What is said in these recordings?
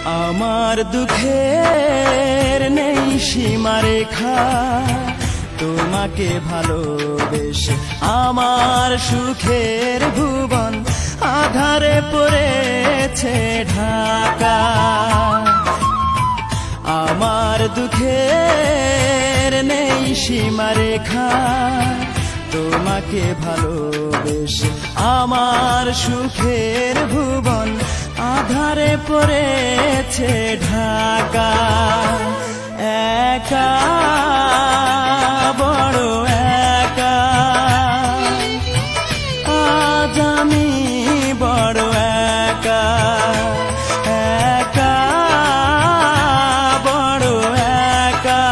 আমার দুঃখের নেই সীমারেখা, তোমাকে ভালোবেসে আমার সুখের ভুবন আধারে পড়েছে ঢাকা। আমার দুঃখের নেই সীমারেখা, তোমাকে ভালোবেসে আমার সুখের ভুবন আধারে পড়েছে ঢাকা। একা বড় একা, আজ আমি বড় একা। একা বড় একা,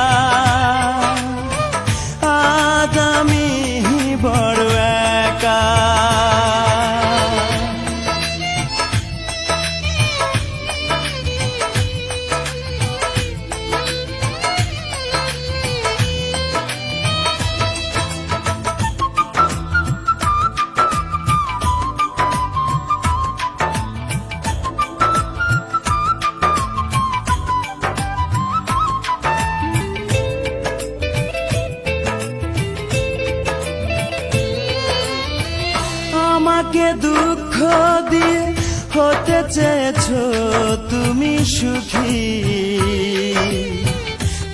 আজ আমি বড় একা। আমাকে দুঃখ দিয়ে হতে চেয়েছো তুমি সুখী,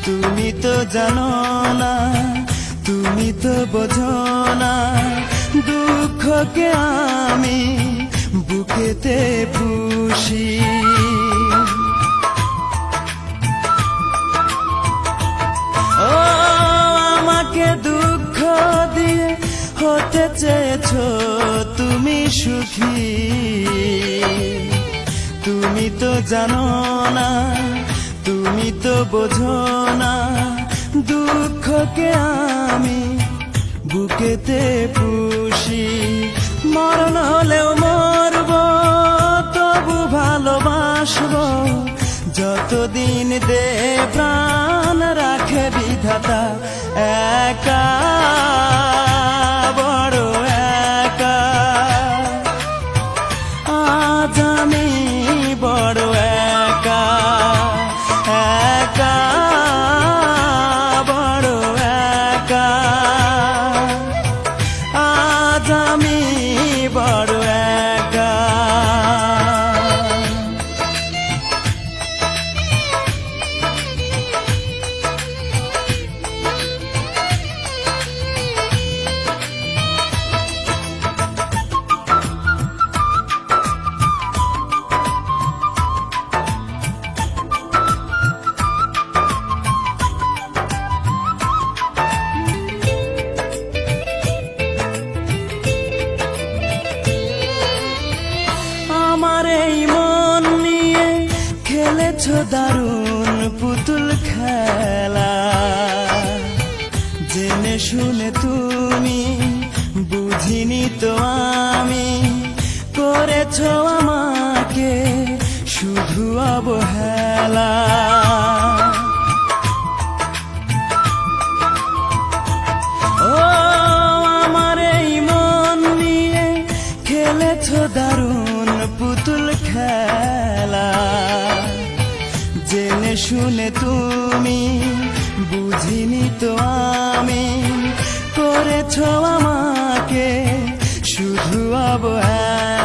তুমি তো জানো না, তুমি তো বোঝো না, দুঃখকে আমি বুকেতে পুষি। ও আমাকে দুঃখ দিয়ে হতে চেয়েছো তুমি সুখী, তুমি তো জানো না, তুমি তো বোঝো না, দুঃখকে আমি বুকেতে পুষি। মরণ হলেও মরব, তবু ভালোবাসবো, যতদিন দে প্রাণ রাখে বিধাতা। একা বড় একা, আজ আমি বড় একা। একা বড় একা, আজ আমি বড় একা। আমার এই মন নিয়ে খেলেছো দারুণ পুতুল খেলা, জেনে শুনে তুমি বুঝিনি তো আমি, করেছো আমাকে শুধু অবহেলা। ও আমার এই মন নিয়ে খেলেছো দারুণ পুতুল খেলা, জেনে শুনে তুমি বুঝিনি তো আমি, করেছো আমাকে শুধু অবহেলা।